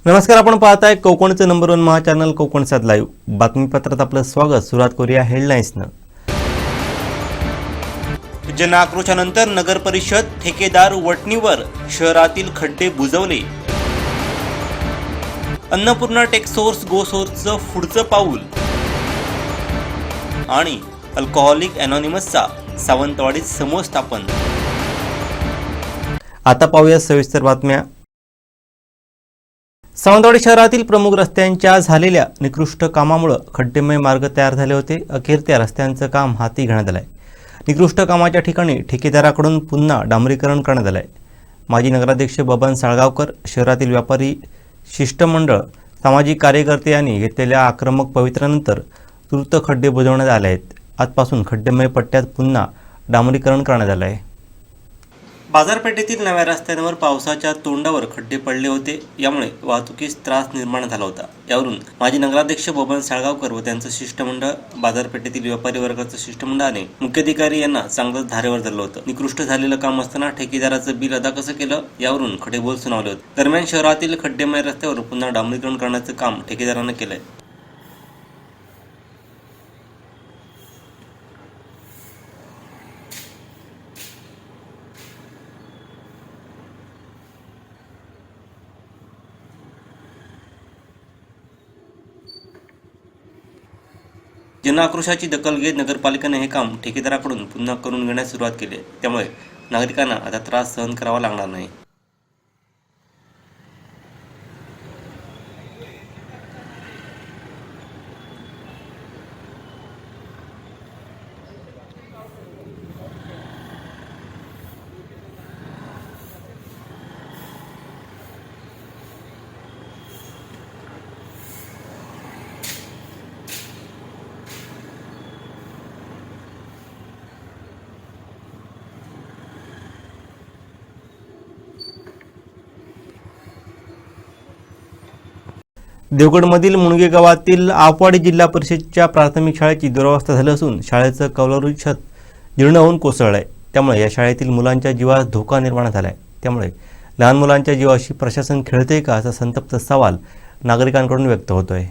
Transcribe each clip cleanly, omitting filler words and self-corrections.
नमस्कार, आपण पाहताय कोकणचं नंबर 1 महा चॅनल कोकण सात लाईव्ह बातमीपत्रात आपलं स्वागत। सुरुवात करूया हेडलाईन्सनं। जनआक्रोशानंतर नगर परिषद ठेकेदार वटणीवर, शहरातील खड्डे बुजवले। अन्नपूर्णा टेक्सोर्स गोसोर्सचं पुढचं पाऊल आणि अल्कोहोलिक अनॉनिमसचा सावंतवाडीत समूह स्थापन। आता पाहूया सविस्तर बातम्या। सावंतवाडी शहरातील प्रमुख रस्त्यांच्या झालेल्या निकृष्ट कामामुळे खड्डेमय मार्ग तयार झाले होते। अखेर त्या रस्त्यांचं काम हाती घेण्यात आलंय। निकृष्ट कामाच्या ठिकाणी ठेकेदाराकडून पुन्हा डांबरीकरण करण्यात आलंय। माजी नगराध्यक्ष बबन साळगावकर, शहरातील व्यापारी शिष्टमंडळ, सामाजिक कार्यकर्ते यांनी घेतलेल्या आक्रमक पवित्र्यानंतर द्रुत खड्डे बुजवण्यात आले आहेत। आजपासून खड्डेमय पट्ट्यात पुन्हा डांबरीकरण करण्यात आलं आहे। बाजारपेठेतील नव्या रस्त्यांवर पावसाच्या तोंडावर खड्डे पडले होते, यामुळे वाहतुकीस त्रास निर्माण झाला होता। यावरून माजी नगराध्यक्ष बबन साळगावकर व त्यांचं शिष्टमंडळ, बाजारपेठेतील व्यापारी वर्गाचं शिष्टमंडळाने मुख्याधिकारी यांना चांगलंच धारेवर धरलं होतं। निकृष्ट झालेलं काम असताना ठेकेदाराचं बिल अदा कसं केलं, यावरून खडेबोल सुनावले होते। दरम्यान शहरातील खड्डेमय रस्त्यावर पुन्हा डांबरीकरण करण्याचं काम ठेकेदारानं केलंय। जनआक्रोशाची दखल घेत नगरपालिकेने हे काम ठेकेदाराकडून पुन्हा करून घेण्यास सुरुवात केली आहे। त्यामुळे नागरिकांना आता त्रास सहन करावा लागणार नाही। देवगडमधील मुणगे गावातील आपवाडी जिल्हा परिषदच्या प्राथमिक शाळेची दुरवस्था झाली असून शाळेचं कौलारू छत जीर्ण होऊन कोसळलंय। त्यामुळे या शाळेतील मुलांच्या जीवास धोका निर्माण झालाय। त्यामुळे लहान मुलांच्या जीवाशी प्रशासन खेळते का, असा संतप्त सवाल नागरिकांकडून व्यक्त होतोय।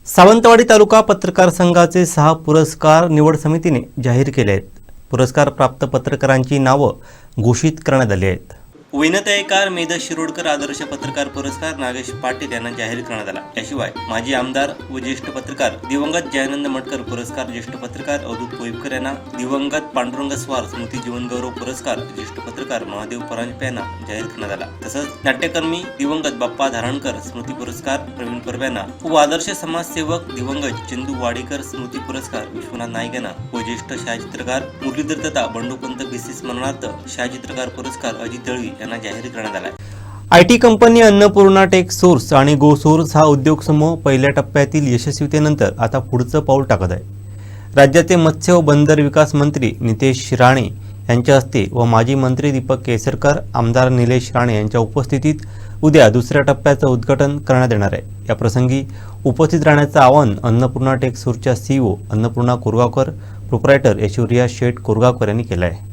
सावंतवाडी तालुका पत्रकार संघाचे 6 पुरस्कार निवड समितीने जाहीर केले आहेत। पुरस्कार प्राप्त पत्रकारांची नावं घोषित करण्यात आली आहेत। विनतयकार मेध शिरोडकर आदर्श पत्रकार पुरस्कार नागेश पाटील यांना जाहीर करण्यात आला। याशिवाय माजी आमदार व ज्येष्ठ पत्रकार दिवंगत जयानंद मटकर पुरस्कार ज्येष्ठ पत्रकार अवधूत कोईपकर यांना, दिवंगत पांडुरंग स्वार स्मृती जीवनगौरव पुरस्कार ज्येष्ठ पत्रकार महादेव परांजपे यांना जाहीर करण्यात आला। तसंच नाट्यकर्मी दिवंगत बाप्पा धारणकर स्मृती पुरस्कार प्रवीण परब यांना व आदर्श समाजसेवक दिवंगत चंदू वाडीकर स्मृती पुरस्कार विश्वनाथ नाईक यांना व ज्येष्ठ छायाचित्रकार मुरलीधर दत्ता बंडूपंत बीसी स्मरणार्थ छायाचित्रकार पुरस्कार अजित दळवी यांना जाहीर करण्यात आला आहे। आयटी कंपनी अन्नपूर्णा टेक्सोर्स आणि गोसोर्स हा उद्योग समूह पहिल्या टप्प्यातील यशस्वीतेनंतर आता पुढचं पाऊल टाकत आहे। राज्याचे मत्स्य व बंदर विकास मंत्री नितेश राणे यांच्या हस्ते व माजी मंत्री दीपक केसरकर, आमदार निलेश राणे यांच्या उपस्थितीत उद्या दुसऱ्या टप्प्याचं उद्घाटन करण्यात येणार आहे। या प्रसंगी उपस्थित राहण्याचं आवाहन अन्नपूर्णा टेक्सोर्सच्या CEO अन्नपूर्णा कोरगावकर, प्रोप्रायटर ऐश्वर्या शेठ कोरगावकर यांनी केलं आहे।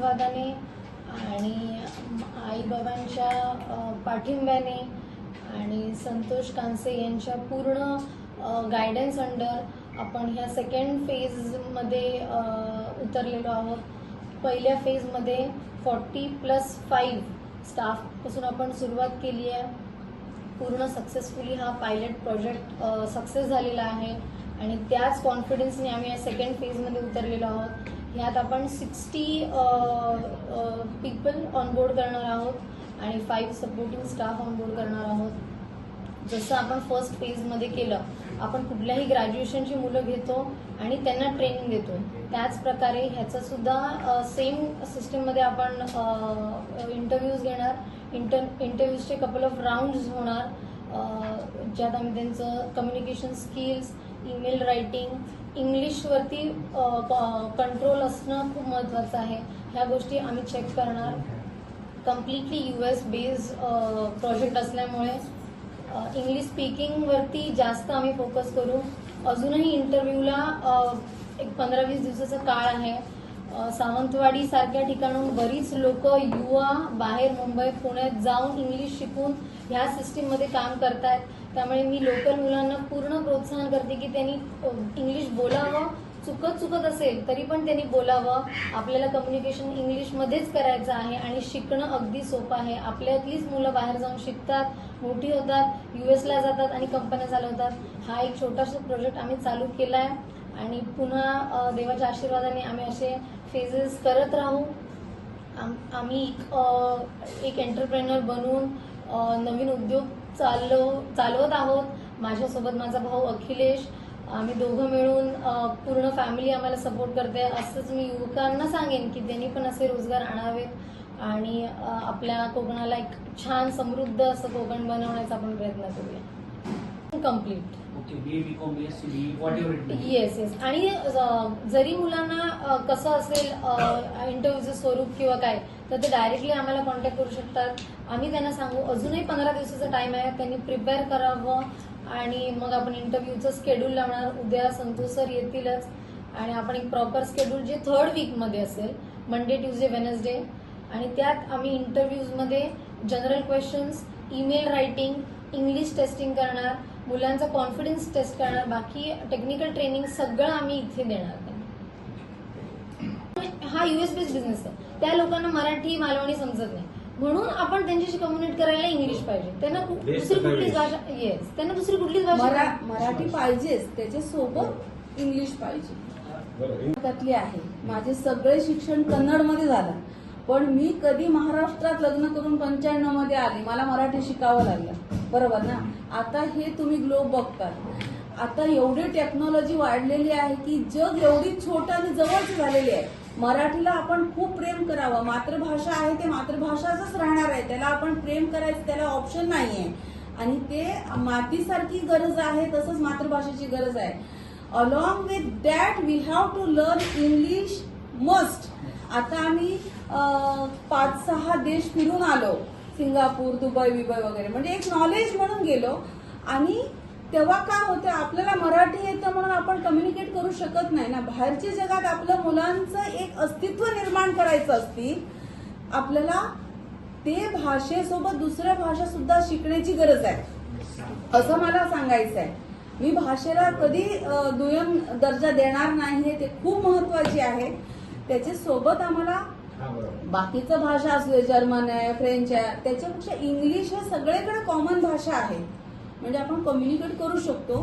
आशीर्वादाने आणि आईबाबांच्या पाठिंब्याने आणि संतोष कांसे यांच्या पूर्ण गायडन्स अंडर आपण ह्या सेकंड फेजमध्ये उतरलेलो आहोत. पहिल्या फेजमध्ये 40+5 स्टाफपासून आपण सुरुवात केली आहे. पूर्ण सक्सेसफुली हा पायलट प्रोजेक्ट सक्सेस झालेला आहे आणि त्याच कॉन्फिडन्सने आम्ही या सेकंड फेजमध्ये उतरलेलो आहोत. ह्यात आपण 60 पीपल ऑनबोर्ड करणार आहोत आणि 5 सपोर्टिंग स्टाफ ऑनबोर्ड करणार आहोत. जसं आपण फर्स्ट फेजमध्ये केलं, आपण कुठल्याही ग्रॅज्युएशनची मुलं घेतो आणि त्यांना ट्रेनिंग देतो, त्याच प्रकारे ह्याचं सुद्धा सेम सिस्टममध्ये आपण इंटरव्ह्यूज घेणार. इंटरव्ह्यूजचे कपल ऑफ राऊंड्स होणार, ज्यात आम्ही त्यांचं कम्युनिकेशन स्किल्स, ईमेल रायटिंग, इंग्लिशवरती कंट्रोल असणं खूप महत्त्वाचं आहे, ह्या गोष्टी आम्ही चेक करणार. कम्प्लिटली US बेस्ड प्रोजेक्ट असल्यामुळे इंग्लिश स्पीकिंगवरती जास्त आम्ही फोकस करू. अजूनही इंटरव्ह्यूला एक 15-20 दिवसाचा काळ आहे. सावंतवाडी सारख्या ठिकाणून बरीच लोक युवा बाहेर मुंबई पुण्यात जाऊन इंग्लिश शिकून ह्या सिस्टीममध्ये काम करतायत. त्यामुळे मी लोकल मुलांना पूर्ण प्रोत्साहन करते की त्यांनी इंग्लिश बोलावं, चुकत असेल तरी पण त्यांनी बोलावं. आपल्याला कम्युनिकेशन इंग्लिशमध्येच करायचं आहे आणि शिकणं अगदी सोपं आहे. आपल्यातलीच मुलं बाहेर जाऊन शिकतात, मोठी होतात, USला जातात आणि कंपन्या चालवतात. हा एक छोटासा प्रोजेक्ट आम्ही चालू केला आहे आणि पुन्हा देवाच्या आशीर्वादाने आम्ही असे फेजेस करत राहू. आम्ही एक एंटरप्रेनर बनून नवीन उद्योग चालवत आहोत. माझ्यासोबत माझा भाऊ अखिलेश, आम्ही दोघं मिळून पूर्ण फॅमिली आम्हाला सपोर्ट करते. असंच मी युवकांना सांगेन की त्यांनी पण असे रोजगार आणावेत आणि आपल्या कोकणाला एक छान समृद्ध असं कोकण बनवण्याचा आपण प्रयत्न करूया. Complete yes. आणि जरी मुलांना कसं असेल इंटरव्ह्यूचं स्वरूप किंवा काय, तर ते डायरेक्टली आम्हाला कॉन्टॅक्ट करू शकतात. आम्ही त्यांना सांगू अजूनही 15 दिवसाचा टाइम आहे, त्यांनी प्रिपेअर करावं आणि मग आपण इंटरव्ह्यूचं शेड्यूल लावणार. उद्या संतोष सर येतीलच आणि आपण एक प्रॉपर शेड्यूल जे 3rd वीकमध्ये असेल, मंडे, ट्यूजडे, वेनसडे, आणि त्यात आम्ही इंटरव्ह्यूजमध्ये general questions, email writing, English testing करणार, मुलांचा कॉन्फिडन्स टेस्ट करणार. बाकी टेक्निकल ट्रेनिंग सगळं आम्ही इथे देणार. हा US बेस्ड बिझनेस आहे, त्या लोकांना मराठी मालवणी समजत नाही, म्हणून आपण त्यांच्याशी कम्युनिकेट करायला इंग्लिश पाहिजे. त्यांना दुसरी कुठलीच भाषा त्यांना दुसरी कुठलीच भाषा मराठी पाहिजेच, त्याच्यासोबत इंग्लिश पाहिजे. त्यातली आहे. माझे सगळे शिक्षण कन्नडमध्ये झालं, पण मी कधी महाराष्ट्रात लग्न करून 95 मध्ये आले, मला मराठी शिकावं लागलं, बरोबर ना. आता हे तुम्ही ग्लोब बघतात, आता एवढी टेक्नॉलॉजी वाढलेली आहे की जग एवढी छोटं आणि जवळच झालेली आहे. मराठीला आपण खूप प्रेम करावं. मातृभाषा आहे ते मातृभाषाच राहणार आहे, त्याला आपण प्रेम करायचं, त्याला ऑप्शन नाहीये. आणि ते मातीसारखी गरज आहे, तसंच मातृभाषेची गरज आहे. Along with that we have to learn English must. आता आम्ही 5-6 देश फिरून आलो, सिंगापूर, दुबई वगैरे, म्हणजे एक नॉलेज म्हणून गेलो. आणि तेव्हा काय होतं, आपल्याला मराठी येतं म्हणून आपण कम्युनिकेट करू शकत नाही ना. बाहेरच्या जगात आपल्या मुलांचं एक अस्तित्व निर्माण करायचं असती, आपल्याला ते भाषेसोबत दुसऱ्या भाषा सुद्धा शिकण्याची गरज आहे, असं मला सांगायचं आहे. मी भाषेला कधी दुय्यम दर्जा देणार नाहीये, ते खूप महत्वाची आहे. त्याच्या सोबत आम्हाला बाकीचं भाषा असले, जर्मन आहे, फ्रेंच आहे, त्याच्यापेक्षा इंग्लिश हे सगळीकडे कॉमन भाषा आहे. म्हणजे आपण कम्युनिकेट करू शकतो.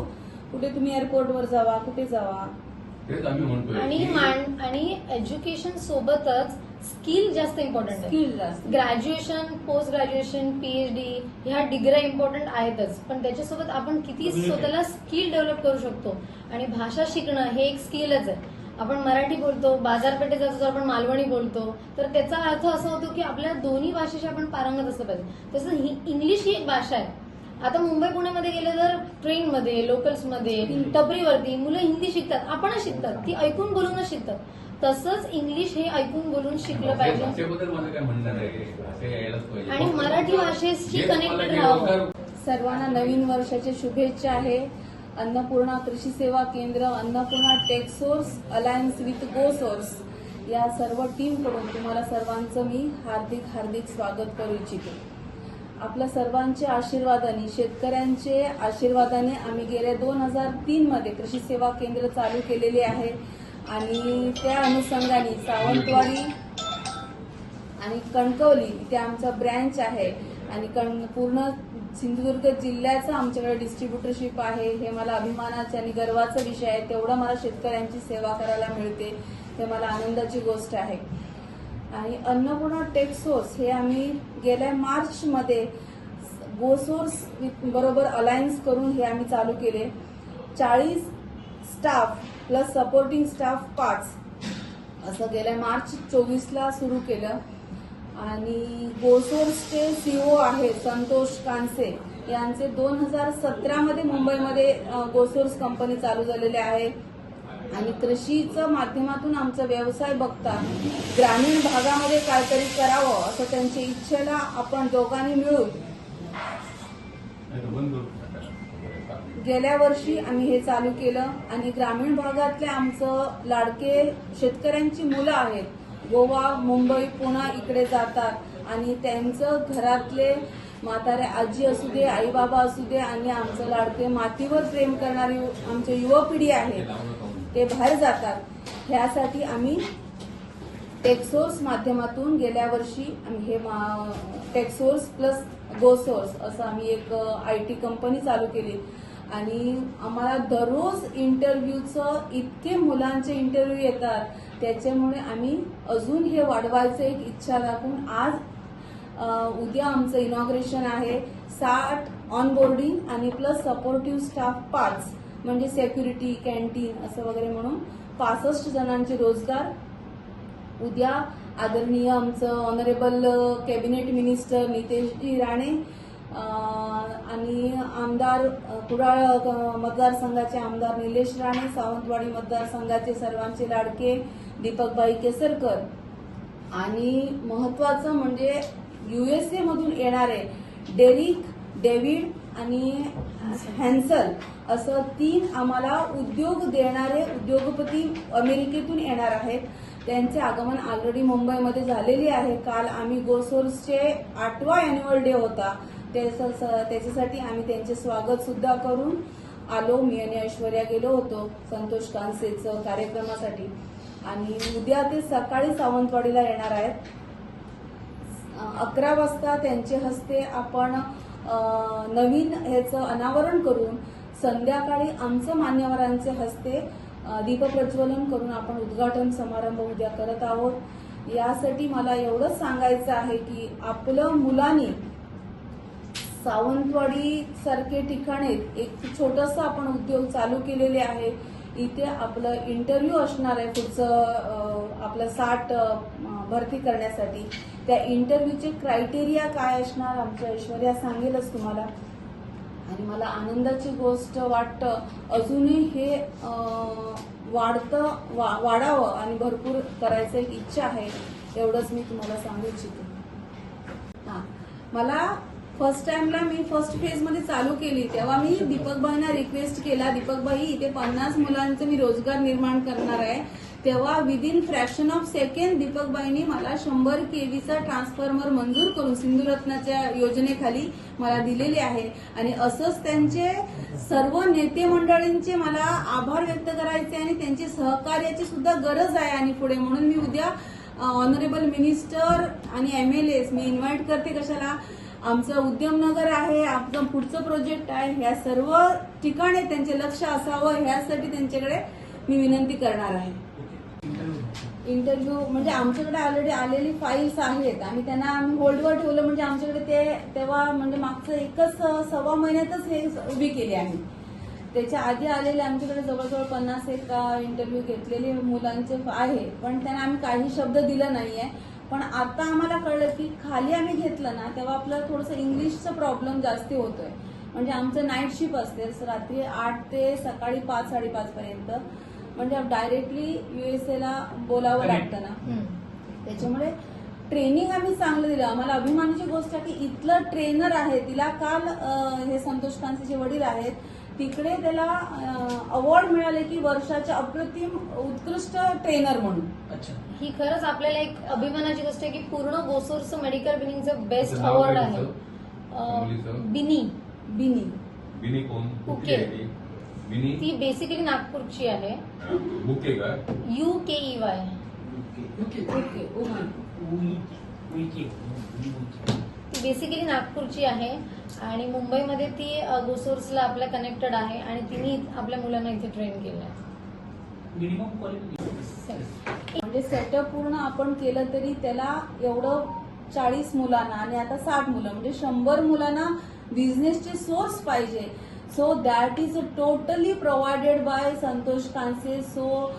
कुठे तुम्ही एअरपोर्टवर जावा, कुठे जावा. आणि एज्युकेशन सोबतच स्किल जास्त इम्पॉर्टंट आहे. स्किल जास्त, ग्रॅज्युएशन, पोस्ट ग्रॅज्युएशन, PhD ह्या डिग्र्या इम्पॉर्टंट आहेतच, पण त्याच्यासोबत आपण किती स्वतःला स्किल डेव्हलप करू शकतो. आणि भाषा शिकणं हे एक स्किलच आहे. आपण मराठी बोलतो, बाजारपेठेत जातो तर आपण मालवणी बोलतो, तर त्याचा अर्थ असा होतो की आपल्या दोन्ही भाषेशी आपण पारंगत असलं पाहिजे. तसं इंग्लिश ही एक भाषा आहे. आता मुंबई पुण्यामध्ये गेले तर ट्रेनमध्ये, लोकल्समध्ये, टपरीवरती मुलं हिंदी शिकतात, आपणच शिकतात, ती ऐकून बोलूनच शिकतात. तसंच इंग्लिश हे ऐकून बोलून शिकलं पाहिजे आणि मराठी भाषेशी कनेक्टेड राहावं. सर्वांना नवीन वर्षाच्या शुभेच्छा आहे. अन्नपूर्णा कृषी सेवा केंद्र, Annapurna tech source, alliance with go source या सर्व टीमकडून तुम्हाला सर्वांचं मी हार्दिक हार्दिक स्वागत करू इच्छिते. आपल्या सर्वांच्या आशीर्वादाने, शेतकऱ्यांचे आशीर्वादाने आम्ही गेल्या 2003 मध्ये कृषी सेवा केंद्र चालू केलेले आहे आणि त्या अनुषंगाने सावंतवाडी आणि कणकवली इथे आमचा ब्रँच आहे आणि पूर्ण सिंधुदुर्ग जिल्ह्याचं आमच्याकडे डिस्ट्रीब्युटरशिप आहे. हे मला अभिमानाचा आणि गर्वाचा विषय आहे. तेवढं मला शेतकऱ्यांची सेवा करायला मिळते, हे मला आनंदाची गोष्ट आहे. आणि अन्नपूर्णा टेक्सोर्स हे आम्ही गेल्या मार्चमध्ये गोसोर्स बरोबर अलायन्स करून हे आम्ही चालू केले. 40 स्टाफ प्लस सपोर्टिंग स्टाफ 5 असं गेल्या मार्च 24ला सुरू केलं. आणि गोसोर्सचे सीओ आहे संतोष कांसे यांचे 2017 मध्ये मुंबईमध्ये गोसोर्स कंपनी चालू झालेली आहे. आणि कृषीचं माध्यमातून आमचा व्यवसाय बघता ग्रामीण भागामध्ये काहीतरी करावं असं त्यांच्या इच्छेला आपण दोघांनी मिळून गेल्या वर्षी आम्ही हे चालू केलं. आणि ग्रामीण भागातले आमचं लाडके शेतकऱ्यांची मुलं आहेत, गोवा, मुंबई, पुणे इकडे जातात आणि त्यांचं घरातले म्हातारे आजी असू दे, आई बाबा असू दे आणि आमचं लाडके मातीवर प्रेम करणारी आमची युवा पिढी आहे ते बाहेर जातात. ह्यासाठी आम्ही टेक्सोर्स माध्यमातून गेल्या वर्षी आम्ही हे टेक्सोर्स प्लस गोसोर्स असं आम्ही एक IT कंपनी चालू केली. आणि आम्हाला दररोज इंटरव्ह्यूचं इतके मुलांचे इंटरव्ह्यू येतात, त्याच्यामुळे आम्ही अजून हे वाढवायचं एक इच्छा दाखवून आज उद्या आमचं इनॉग्रेशन आहे. 60 ऑनबोर्डिंग आणि प्लस सपोर्टिव्ह स्टाफ 5 म्हणजे सेक्युरिटी, कॅन्टीन असं वगैरे म्हणून 65 जणांचे रोजगार. उद्या आदरणीय आमचं honourable cabinet minister Niteshji Rane आणि आमदार कुडाळ मतदारसंघाचे आमदार निलेश राणे, सावंतवाडी मतदारसंघाचे सर्वांचे लाडके दीपकभाई केसरकर आणि महत्वाचं म्हणजे USA मधून येणारे डेरिक, डेव्हिड आणि हॅन्सल असं 3 आम्हाला उद्योग देणारे उद्योगपती अमेरिकेतून येणार आहेत. त्यांचे आगमन ऑलरेडी मुंबईमध्ये झालेले आहे. काल आम्ही गोसोर्सचे 8वा अॅन्युअल डे होता, त्याच्यासाठी आम्ही त्यांचे स्वागत सुद्धा करून आलो. मी आणि ऐश्वर्या गेलो होतो संतोष कांसेचं कार्यक्रमासाठी. आणि उद्या ते सकाळी सावंतवाडीला येणार आहेत. 11 वाजता त्यांच्या हस्ते आपण नवीन ह्याचं अनावरण करून संध्याकाळी आमचं मान्यवरांच्या हस्ते दीपप्रज्वलन करून आपण उद्घाटन समारंभ उद्या करत आहोत. यासाठी मला एवढंच सांगायचं आहे की आपलं मुलांनी सावंतवाडी सारखे ठिकाणी एक छोटंसं आपण उद्योग चालू केलेले आहे. इथे आपलं इंटरव्ह्यू असणार आहे पुढचं आपलं 60 भरती करण्यासाठी. त्या इंटरव्ह्यूचे क्रायटेरिया काय असणार आमच्या ऐश्वर्या सांगेलच तुम्हाला. आणि मला आनंदाची गोष्ट वाटतं अजूनही हे वाढावं आणि भरपूर करायचं एक इच्छा आहे. एवढंच मी तुम्हाला सांगू इच्छिते. मला फर्स्ट टाइमला मी फर्स्ट फेज मध्ये चालू केली तेव्हा मी दीपकभाईंना रिक्वेस्ट केला, दीपकभाई इथे 50 मुलांचे मी रोजगार निर्माण करणार आहे. तेव्हा विदिन फ्रॅक्शन ऑफ सेकंड दीपकबाईंनी मला 100 kVचा ट्रान्सफॉर्मर मंजूर करून सिंधुरत्नाच्या योजनेखाली मला दिलेले आहे. आणि असंच त्यांचे सर्व नेते मंडळींचे मला आभार व्यक्त करायचे आणि त्यांचे सहकार्याची सुद्धा गरज आहे. आणि पुढे म्हणून मी उद्या ऑनरेबल मिनिस्टर आणि MLAs मी इन्व्हाइट करते. कशाला, आमचं उद्यमनगर आहे, आमचं पुढचं प्रोजेक्ट आहे, ह्या सर्व ठिकाणी त्यांचे लक्ष असावं ह्यासाठी त्यांच्याकडे मी विनंती करणार आहे. इंटरव्ह्यू म्हणजे आमच्याकडे ऑलरेडी आलेली फाईल्स आहेत आणि त्यांना आम्ही होल्डवर ठेवलं. म्हणजे आमच्याकडे ते तेव्हा म्हणजे मागचं 1.25 महिन्यातच हे उभी केली आहे. त्याच्या आधी आलेले आमच्याकडे जवळजवळ 51 इंटरव्ह्यू घेतलेले मुलांचे आहे, पण त्यांना आम्ही काही शब्द दिला नाहीये. पण आता आम्हाला कळलं की खाली आम्ही घेतलं ना तेव्हा आपलं थोडंसं इंग्लिशचं प्रॉब्लेम जास्ती होतोय. म्हणजे आमचं नाईट शिफ्ट असते रात्री 8 ते सकाळी 5-5:30 पर्यंत. म्हणजे डायरेक्टली USA ला बोलावं लागतं ना, त्याच्यामुळे ट्रेनिंग आम्ही चांगलं दिलं. आम्हाला अभिमानाची गोष्ट आहे की इथलं ट्रेनर आहे, तिला काल हे संतोष कांसेचे वडील आहेत, तिकडे त्याला अवॉर्ड मिळाले की वर्षाच्या अप्रतिम उत्कृष्ट ट्रेनर म्हणून. ही खरंच आपल्याला एक अभिमानाची गोष्ट आहे की पूर्ण गोसोर्स मेडिकल बिनिंगचं बेस्ट अवॉर्ड आहे. बिनी बिनी बिनी कोण ओके. बिनी ती बेसिकली नागपूरची आहे. बुके काय UKEY. ओके ती बेसिकली नागपूरची आहे आणि मुंबईमध्ये ती गोसोर्सला आपल्या कनेक्टेड आहे आणि तिने आपल्या मुलांना इथे ट्रेन केलं आहे. म्हणजे सेटअप पूर्ण आपण केलं तरी त्याला एवढं 40 मुलांना आणि आता 60 मुलं म्हणजे 100 मुलांना बिझनेसचे सोर्स पाहिजे. So that is totally provided by Santosh Kanse. So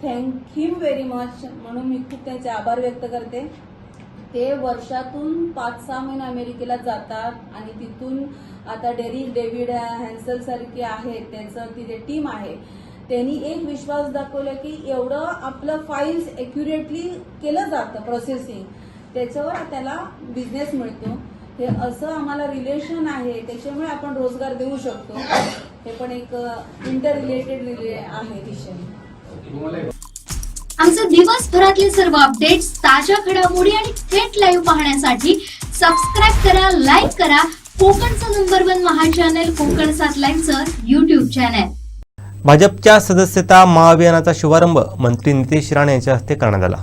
thank him very much. म्हणून मी खूप त्यांचे आभार व्यक्त करते. ते वर्षातून 5-6 महिने अमेरिकेला जातात आणि तिथून आता डेव्हिड हॅन्सल सारखे आहेत, त्यांचं तिथे टीम आहे. त्यांनी एक विश्वास दाखवला की एवढं आपलं फाईल्स एक्युरेटली केलं जातं प्रोसेसिंग, त्याच्यावर त्याला बिझनेस मिळतो. हे असं आम्हाला रिलेशन आहे, त्याच्यामुळे आपण रोजगार देऊ शकतो. हे पण एक इंटर रिलेटेड आहे विषय. आमचे दिवसभरातले सर्व अपडेट्स, ताज्या घडामोडी आणि थेट लाईव्ह पाहण्यासाठी सबस्क्राईब करा, लाईक करा कोकणचं नंबर 1 महा चॅनल कोकण 7 लाईव्हचं युट्यूब चॅनल. भाजपच्या सदस्यता महाअभियानाचा शुभारंभ मंत्री नितेश राणे यांच्या हस्ते करण्यात आला.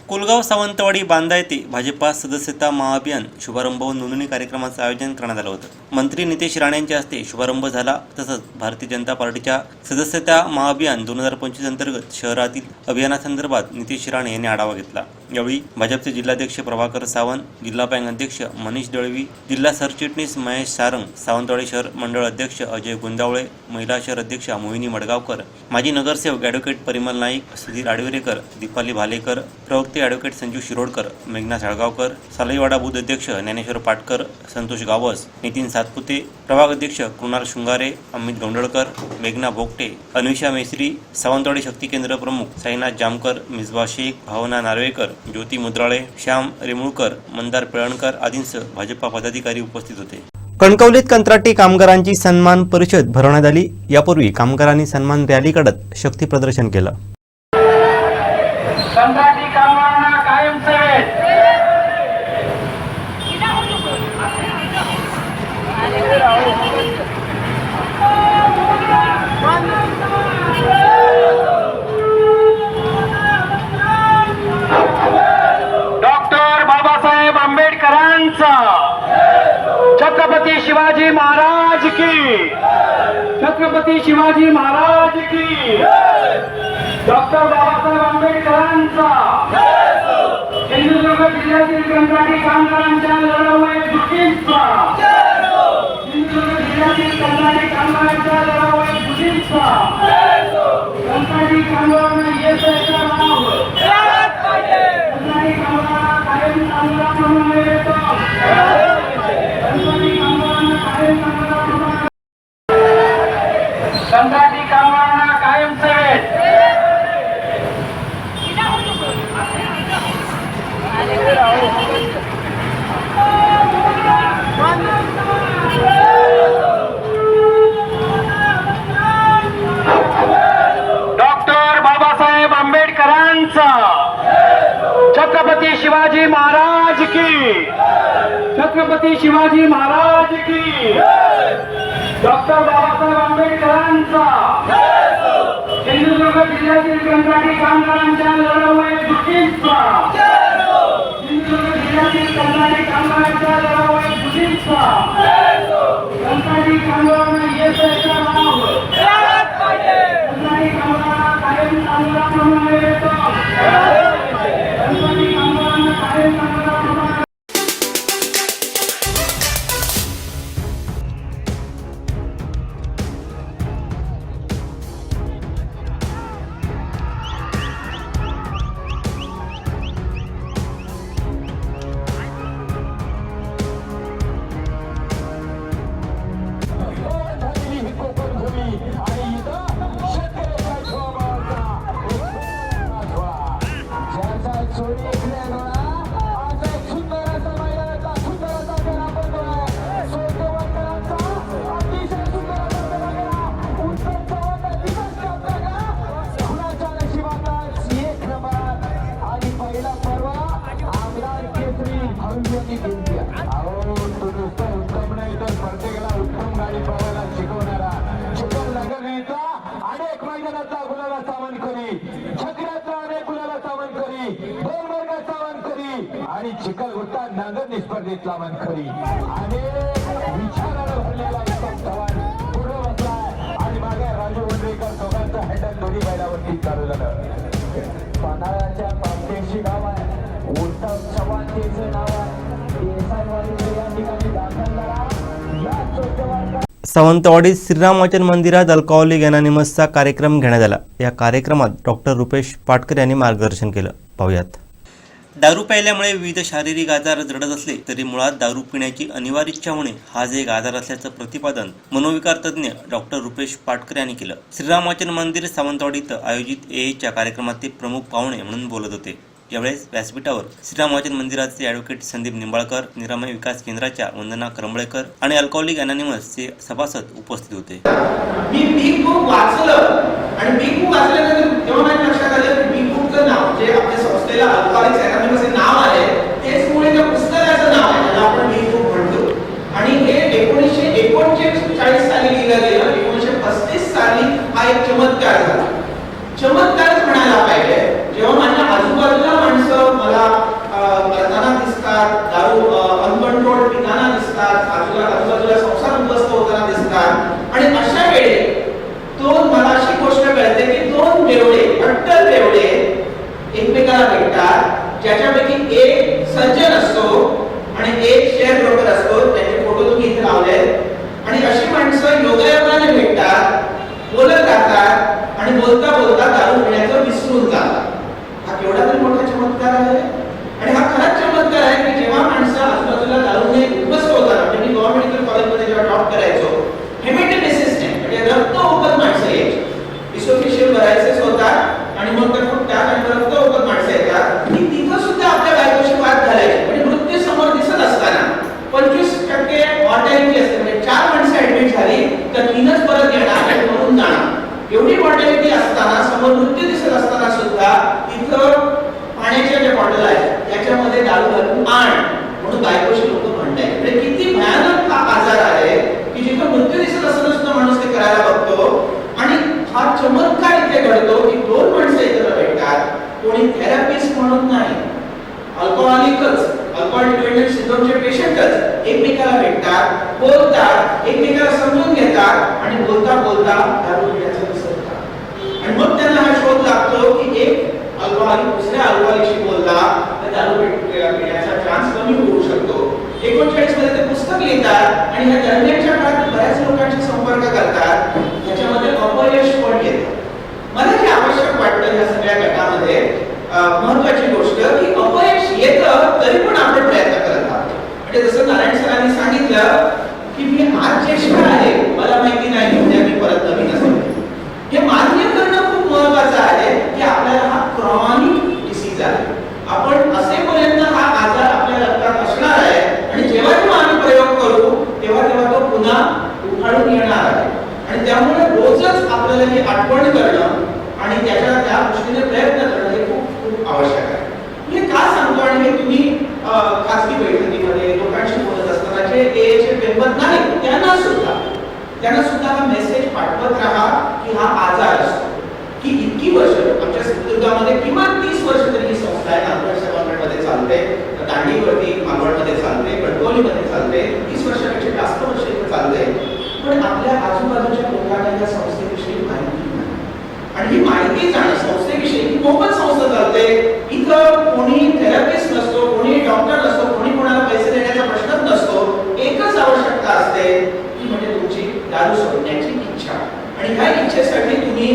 कुलगाव सावंतवाडी बांदा येथे भाजपा सदस्यता महाअभियान शुभारंभ व नोंदणी कार्यक्रमाचं आयोजन करण्यात आलं होतं. मंत्री नितेश राणे यांच्या हस्ते शुभारंभ झाला. तसंच भारतीय जनता पार्टीच्या सदस्यता महाअभियान 2025 अंतर्गत शहरातील अभियानासंदर्भात नितेश राणे यांनी आढावा घेतला. यावेळी भाजपचे जिल्हाध्यक्ष प्रभाकर सावंत, जिल्हा बँक अध्यक्ष मनीष दळवी, जिल्हा सरचिटणीस महेश सारंग, सावंतवाडी शहर मंडळ अध्यक्ष अजय गुंदावळे, महिला शहर अध्यक्षा मोहिनी मडगावकर, माजी नगरसेवक ॲडव्होकेट परिमल नाईक, सुधीर आडवेरेकर, दीपाली भालेकर, प्रवक्ते ॲडव्होकेट संजीव शिरोडकर, मेघना साळगावकर, सालईवाडा बूथ अध्यक्ष ज्ञानेश्वर पाटकर, संतोष गावस, नितीन सातपुते, प्रभाग अध्यक्ष कृणाल शृंगारे, अमित गौंडळकर, मेघना भोगटे, अन्विषा मेसरी, सावंतवाडी शक्ती केंद्र प्रमुख साईनाथ जामकर, मिसबा शेख, भावना नार्वेकर, ज्योती मुद्राळे, श्याम रेमुळकर, मंदार पिळणकर आदींसह भाजपा पदाधिकारी उपस्थित होते. कणकवलीत कंत्राटी कामगारांची सन्मान परिषद भरवण्यात आली. यापूर्वी कामगारांनी सन्मान रॅली काढत शक्ती प्रदर्शन केलं. कंत्राटी कामगारांना कायम सेवेत. डॉक्टर बाबासाहेब आंबेडकरांचा, छत्रपती शिवाजी महाराज की, छत्रपती शिवाजी महाराज की, डॉक्टर बाबासाहेब आंबेडकरांचा. सिंधुदुर्ग जिल्ह्यातील कंत्राटी कामगारांच्या लढाऊ दुखींचा, सिंधुदुर्ग जिल्ह्यातील कंत्राटी कामगारांच्या लढाऊ दुखींचा, कंत्राटी कामगारांना येण्याचा लाभ, कंत्राटी कामगारांना कायम कामगारांप्रमाणे वेतन, कंत्राटी कामगारांना कायम कामगारांप्रमाणे, कंत्राटी कामगारांना कायम सेवेत. डॉक्टर बाबासाहेब आंबेडकरांचा, छत्रपती शिवाजी महाराज की, छत्रपती शिवाजी महाराज की, डॉक्टर बाबासाहेब आंबेडकरांचा. सिंधुदुर्ग जिल्ह्यातील कंत्राटी कामगारांच्या लढाऊ दुखींचा, सिंधुदुर्ग जिल्ह्यातील कंत्राटी कामगारांच्या लढाऊ दुखींचा, कंत्राटी कामगारांना येण्याचा लाभ, कंत्राटी कामगारांना कायम कामगारांप्रमाणे वेतन, कंत्राटी कामगारांना कायम कामगारांप्रमाणे. चिखलगुट्टा नांगरणी स्पर्धेतला मनखरी आणि विचारानं भरलेला उत्तम चव्हाण पुढे बसलाय आणि मागे राजू वंडेकर दोघांचं हँडल दोन्ही बैलावरती चालू झालं. पन्हाळ्याच्या पामतेशी गाव आहे, उत्तम चव्हाण त्याचं नाव आहे. देसाईवाडीचे या ठिकाणी दाखल झाला. या चौथ्या सावंतवाडीत श्रीरामवाचन मंदिरात अल्कोहोलिक अनॉनिमसचा कार्यक्रम घेण्यात आला. या कार्यक्रमात डॉक्टर रुपेश पाटकर यांनी मार्गदर्शन केलं. पाहूयात. दारू प्यायल्यामुळे विविध शारीरिक आजार जडत असले तरी मुळात दारू पिण्याची अनिवार्य इच्छा होणे हाच एक आजार असल्याचं प्रतिपादन मनोविकार तज्ज्ञ डॉक्टर रुपेश पाटकर यांनी केलं. श्रीरामवाचन मंदिर सावंतवाडीत आयोजित एच्या कार्यक्रमात ते प्रमुख पाहुणे म्हणून बोलत होते. यावेळेस व्यासपीठावर श्रीरामवाचन मंदिराचे ॲडव्होकेट संदीप निंबाळकर, निरामय विकास केंद्राच्या वंदना करंबळेकर आणि अल्कोहोलिक अनॉनिमसचे सभासद उपस्थित होते. मी बिग बुक वाचलं आणि बिग बुक वाचल्यानंतर तेव्हा माझ्या लक्षात आलं की बिग बुकचं नाव जे आपल्या संस्थेला अल्कोहोलिक्स अनॉनिमस हे नाव आहे तेच मुळे त्या पुस्तकाचं नाव आहे ज्याला आपण बिग बुक म्हणतो. आणि हे 1939 साली लिहिलं गेलं. 1935 साली हा एक चमत्कार झाला. चमत्कारच म्हणायला पाहिजे. जेव्हा माझ्या आजूबाजूला माणसं मला करताना दिसतात, दारू अनकंट्रोल पिताना दिसतात, आजूबाजूला संसार उद्ध्वस्त होताना दिसतात आणि अशा वेळी मला अशी गोष्ट कळते की दोन बेवडे, अट्टल बेवडे एकमेकाला भेटतात, ज्याच्यापैकी एक सर्जन असतो आणि एक शेअर ब्रोकर असतो. त्याचे फोटो तुम्ही इथे लावले. आणि अशी माणसं योगायोगाने भेटतात, बोलत राहतात आणि बोलता बोलता दारू पिण्याचं विसरून जातात. हा केवढा तरी मोठा चमत्कार आहे. आणि हा खराच चमत्कार आहे की जेव्हा माणसं आजूबाजूला दारूने उद्ध्वस्त होतात. म्हणजे मी गव्हर्नमेंट मेडिकल कॉलेजमध्ये जेव्हा जॉब करायचो, हेमॅटोमेसिस म्हणजे रक्त ओपत माणसं यायची. इसोफिशियल व्हरायसेस होतात आणि मग ते फक्त आणि रक्त ओपत माणसं येतात. की तिथं सुद्धा आपल्या बायकोशी वाद घालायची. म्हणजे मृत्यू समोर दिसत असताना 25% मॉर्टॅलिटी असते. म्हणजे 4 माणसं ऍडमिट झाली तर 3च परत येणार आणि मरून जाणार. एवढी मॉर्टॅलिटी असताना, समोर मृत्यू दिसत असताना सुद्धा तिथं पाण्याच्या ज्या बॉटल आहेत त्याच्यामध्ये दारू घालून आण म्हणून बायकोशी लोक म्हणतायत. म्हणजे किती भयानक हा आजार आहे की जिथं मृत्यू दिसत असताना सुद्धा माणूस ते करायला बघतो. आणि हा चमत्कार इथे घडतो की दोन माणसं एकत्र भेटतात. कोणी थेरपिस्ट म्हणून नाही, अल्कोहोल डिपेंडंट सिंड्रोमचे पेशंटच एकमेकाला भेटतात, बोलतात, एकमेकाला समजून घेतात आणि बोलता बोलता दारू पिण्याचं विसरतात. आणि मग त्यांना हा शोध लागतो की एक अल्कोहोलिक दुसऱ्या अल्कोहोलिकशी बोलला तर दारू पिण्याचा चान्स कमी होऊ शकतो. 39 मध्ये ते पुस्तक लिहितात आणि या दरम्यानच्या काळात बऱ्याच लोकांशी संपर्क करतात. त्याच्यामध्ये अपयश पण येतं. मला जे आवश्यक वाटतं या सगळ्या गटामध्ये महत्त्वाची गोष्ट की अपयश येतं तरी पण आपण प्रयत्न करत आहोत. म्हणजे जसं नारायण सरांनी सांगितलं की मी आज ज्येष्ठ आहे, मला माहिती नाही उद्या मी परत नवीन असेल. हे मान्य करणं खूप महत्त्वाचं आहे की आपल्याला हा क्रॉनिक डिसीज आहे. आपण असेपर्यंत हा आजार आपल्या रक्तात असणार आहे आणि जेव्हा जेव्हा आम्ही प्रयोग करू तेव्हा तेव्हा तो पुन्हा उफाळून येणार आहे. आणि त्यामुळे रोजच आपल्याला ही आठवण करणं आणि त्या दृष्टीने प्रयत्न करणं हे खूप खूप आवश्यक आहे. मी का सांगतो आणि हे तुम्ही खासगी बैठकीमध्ये लोकांशी बोलत असताना जे एचे मेंबर नाही त्यांना सुद्धा हा मेसेज पाठवत राहा की हा आजार असतो. की इतकी वर्ष आमच्या सिंधुदुर्गामध्ये किमान 30 वर्ष तरी ही संस्था आहे. नांदेड सेवामध्ये चालते, दांडीवरती मालवणमध्ये चालते, कणकवलीमध्ये चालते, 30 वर्षापेक्षा जास्त वर्ष इथे चालते. पण आपल्या आजूबाजूच्या लोकांना या संस्थेविषयी माहिती नाही. आणि ही माहिती जाणं संस्थेविषयी ही मोफत संस्था चालते. इथं कोणी थेरपिस्ट नसतो, कोणी डॉक्टर नसतो, कोणी कोणाला पैसे देण्याचा प्रश्नच नसतो. एकच आवश्यकता असते ती म्हणजे तुमची दारू सोडण्याची इच्छा. आणि ह्या इच्छेसाठी तुम्ही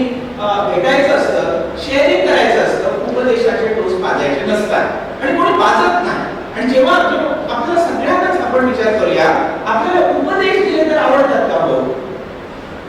भेटायचं असतं, शेअरिंग करायचं असतं, उपदेशाचे डोस पाजायचे नसतात आणि कोणी पाजत नाही. आणि जेव्हा आपल्याला सगळ्यांनाच आपण विचार करूया, आपल्याला उपदेश दिले तर आवडतात का? हो,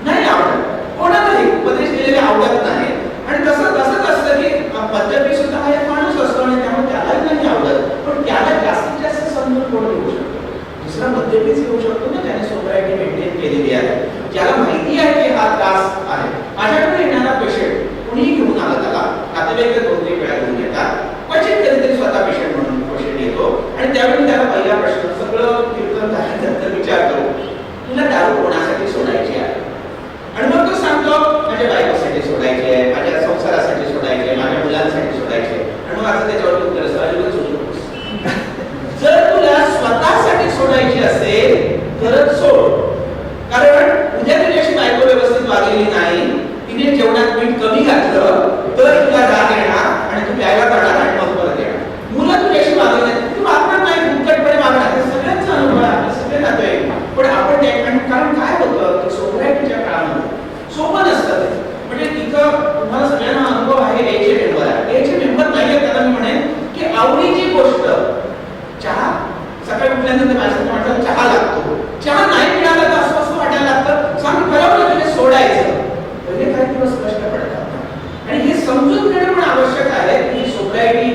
नाही आवडत. कोणालाही उपदेश दिलेले आवडत नाही. आणि तसंच असतं की मद्यपी सुद्धा हा एक माणूस असतो आणि त्यामुळे त्यालाही नाही आवडत. पण त्याला जास्तीत जास्त समजून कोण घेऊ शकतो? दुसरा मद्यपीच घेऊ शकतो ना, त्याने सोब्रायटी मेंटेन केलेली आहे, ज्याला माहिती आहे की हा त्रास आहे. माझ्याकडे येणारा पेशंट कोणीही घेऊन आला, त्याला नातेवाईक 2-3 वेळा घेऊन येतात. क्वचित कधीतरी स्वतः पेशंट म्हणून पेशंट येतो आणि त्यावेळी त्याला पहिला प्रश्न सगळं कीर्तन झाल्यानंतर विचारतो, तुला दारू कोणासाठी सोडायची आहे? आणि मग तो सांगतो, माझ्या बायकोसाठी सोडायची आहे, माझ्या संसारासाठी सोडायची आहे, माझ्या मुलांसाठी सोडायची आहे. आणि मग असं त्याच्यावर उत्तर असतं, अजिबात सोडू नकोस. पॉईंट कमी घातलं तर तुला राग येणार आणि तू प्यायला जाणार आणि मग परत येणार. मुलं तुझ्याशी वागत नाही, तू वागणार नाही, फुकटपणे वागणार. हे सगळ्यांचा अनुभव आहे, आपले सगळे नातेवाईक. पण आपण कारण काय होतं की सोसायटीच्या काळामध्ये सोपं नसतं ते. म्हणजे तिथं तुम्हाला सगळ्यांना अनुभव आहे, एचे मेंबर आहे. एचे मेंबर नाहीये त्याला मी म्हणेन की आवडीची गोष्ट चहा, सकाळी उठल्यानंतर माझ्यासाठी म्हणतात चहा लागतो. चहा नाही मिळाला तर असं वाटायला लागतं, सांग ठरवलं की सोडायचं. पहिले काही दिवस कष्ट पडतात आणि हे समजून घेणं पण आवश्यक आहे की सोसायटी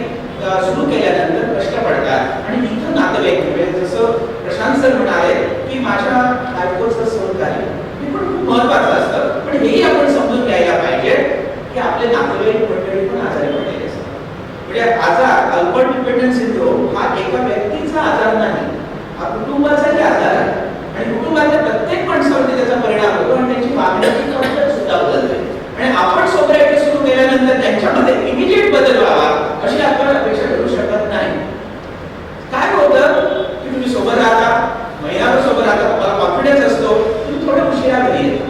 सुरू केल्यानंतर कष्ट पडतात. आणि इथं नातेवाईक म्हणजे जसं प्रशांत सर म्हणाले की माझ्या बायकोचं सहकार्य हे पण खूप महत्वाचं असतं. पण हेही आपण समजून घ्यायला पाहिजे की आपले नातेवाईक मंडळी पण आजारी पडलेले असतात. म्हणजे आजार अल्बर्ट डिपेंडन्स सिंड्रोम हा एका व्यक्तीचा आजार नाही, हा कुटुंबाचाही आजार आहे. आणि कुटुंबातल्या प्रत्येक माणसावरती त्याचा परिणाम होतो आणि त्यांची वागण्याची पद्धत सुद्धा बदलते. आणि आपण सोसायटी सुरू केल्यानंतर त्यांच्यामध्ये इमिजिएट बदल व्हावा अशी आपण अपेक्षा करू शकत नाही. काय होतं की तुम्ही सोबत राहता, महिनाभर सोबत राहता, तुम्हाला कॉन्फिडन्स असतो, तुम्ही थोडं उशिरा घरी येता,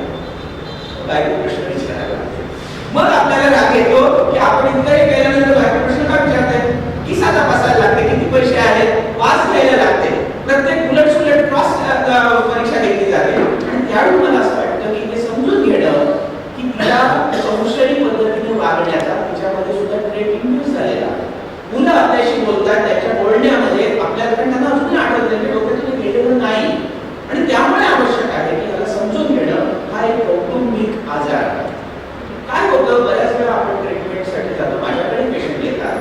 बायको प्रश्न विचारायला लागते. मग आपल्याला राग येतो की आपण इतकंही केल्यानंतर बायको प्रश्न का विचारते, किसा तपासायला लागते, किती पैसे आहेत, पास घ्यायला लागते, प्रत्येक उलट सुलट क्रॉस परीक्षा घेतली जाते. आणि त्यावेळी मला असं वाटतं की हे समजून घेणं की तिला संशयी पद्धतीने वागण्याचा तिच्यामध्ये सुद्धा ट्रेनिंग झालेला आहे. मुलं आपल्याशी बोलतात, त्याच्या बोलण्यामध्ये आपल्याला त्यांना अजूनही आठवत नाही, डोक्यातून गेलेलं नाही. आणि त्यामुळे आवश्यक आहे की याला समजून घेणं हा एक कौटुंबिक आजार आहे. काय होतं, बऱ्याच वेळा आपण ट्रीटमेंटसाठी जातो, माझ्याकडे पेशंट येतात,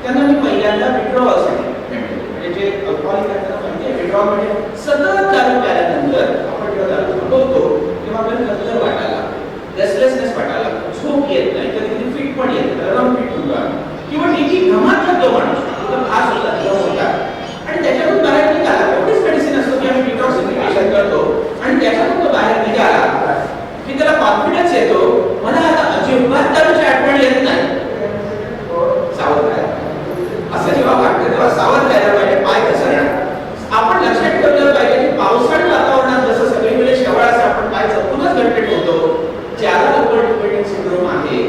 त्यांना मी पहिल्यांदा विड्रॉवलसाठी म्हणजे जे अल्कोहॉलिक आहेत त्यांना माहिती आहे, विड्रॉवल म्हणजे सतत दारू प्यायल्यानंतर आपण जेव्हा दारू थांबवतो तेव्हा आपल्याला कदर वाटायला लागतो, रेस्टलेसनेस वाटायला लागतो, झोप येत नाही, कधी कधी फिट पण येत नाही, रम फिट होता किंवा टीची घमात लागतो माणूस, तुला खास होता आणि त्याच्यातून बाहेर निघाला. एवढीच मेडिसिन असतो की आम्ही डिटॉक्सिफिकेशन करतो आणि त्याच्यातून तो बाहेर निघाला की त्याला कॉन्फिडन्स येतो, मला आता अजिबात दारूची आठवण येत नाही. सावध राहा, असं जेव्हा वाटतं तेव्हा सावध राहायला पाहिजे. पाय घसरणार आपण लक्षात ठेवलं पाहिजे की पावसाळी वातावरणात जसं सगळीकडे शेवाळ असं आपण पाय जपूनच घट्ट ठेवतो. ज्याला अल्बर्ट डिपेंडन्स सिंड्रोम आहे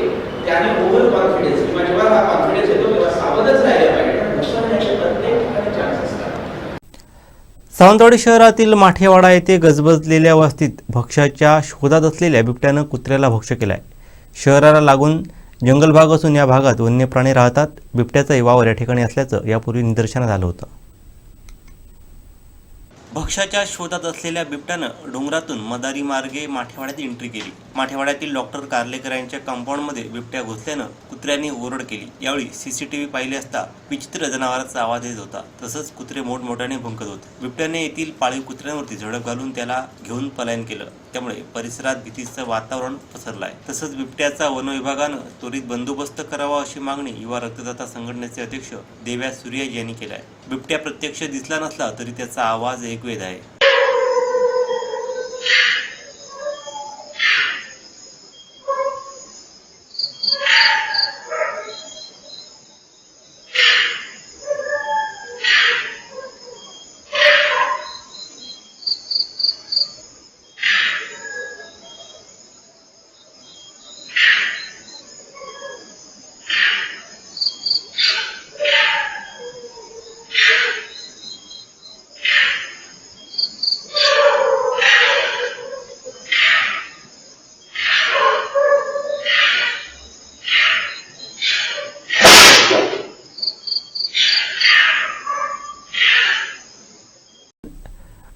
त्याने ओव्हर कॉन्फिडन्स किंवा जेव्हा हा कॉन्फिडन्स येतो तेव्हा सावधच राहायला पाहिजे, कारण घसरण्याचे प्रत्येक ठिकाणी चान्स असतात. सावंतवाडी शहरातील माठेवाडा येथे गजबजलेल्या वस्तीत भक्ष्याच्या शोधात असलेल्या बिबट्यानं कुत्र्याला भक्ष्य केलाय. शहराला लागून जंगल भाग असून या भागात वन्य प्राणी राहतात. बिबट्याचा वावर या ठिकाणी असल्याचं यापूर्वी निदर्शनास आलं होतं. भक्ष्याच्या शोधात असलेल्या बिबट्यानं डोंगरातून मदारी मार्गे माठेवाड्यात एंट्री केली. माठेवाड्यातील डॉक्टर कार्लेकर यांच्या कंपाऊंडमध्ये बिबट्या घुसल्यानं कुत्र्यांनी ओरड केली. यावेळी सीसीटीव्ही पाहिले असता विचित्र जनावरांचा आवाज येत होता, तसंच कुत्रे मोठमोठ्याने भुंकत होते. बिबट्याने येथील पाळीव कुत्र्यांवरती झडप घालून त्याला घेऊन पलायन केलं, त्यामुळे परिसरात भीतीचं वातावरण पसरलंय. तसंच बिबट्याचा वन विभागानं त्वरित बंदोबस्त करावा अशी मागणी युवा रक्तदाता संघटनेचे अध्यक्ष देव्या सूर्याजी यांनी केली आहे. बिबट्या प्रत्यक्ष दिसला नसला तरी त्याचा आवाज एकवेद आहे.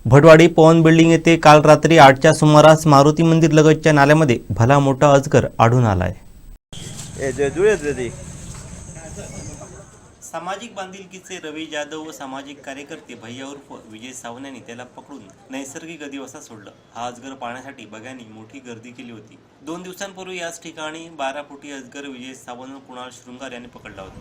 भटवाडी पवन बिल्डिंग येथे काल रात्री 8च्या सुमारास मारुती मंदिर लगतच्या नाल्यामध्ये भला मोठा अजगर आढळून आलाय. सामाजिक बांधिलकीचे रवी जाधव व सामाजिक कार्यकर्ते भैया उर्फ विजय सावंत यांनी त्याला पकडून नैसर्गिक अधिवासात सोडलं. हा अजगर पाहण्यासाठी बघ्यांनी मोठी गर्दी केली होती. 2 दिवसांपूर्वी याच ठिकाणी 12 फुटी अजगर विजय सावंत व कुणाल शृंगार यांनी पकडला होता.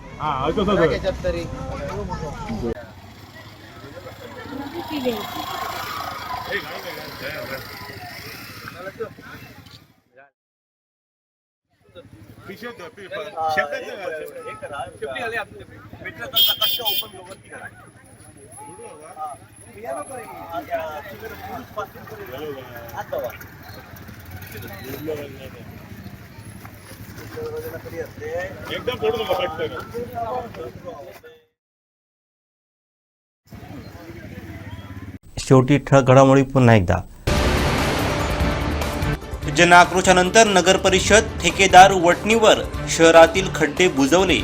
शेवटी ठळक घडामोडी पुन्हा एकदा. जनआक्रोशानंतर नगर परिषद ठेकेदार वटणीवर, शहरातील खड्डे बुजवले.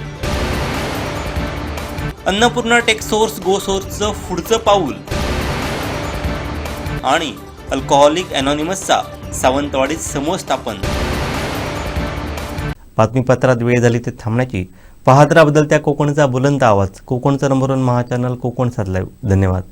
अन्नपूर्णा टेक्सोर्स गोसोर्सचं पुढचं पाऊल आणि अल्कोहोलिक अनॉनिमसचा सावंतवाडीत समूह स्थापन. बातमीपत्रात वेळ झाली ते थांबण्याची. पाहत राहा बदलत्या कोकणचा बुलंद आवाज. कोकणचा नंबर 1 महा चॅनल कोकण सात लाईव्ह. धन्यवाद.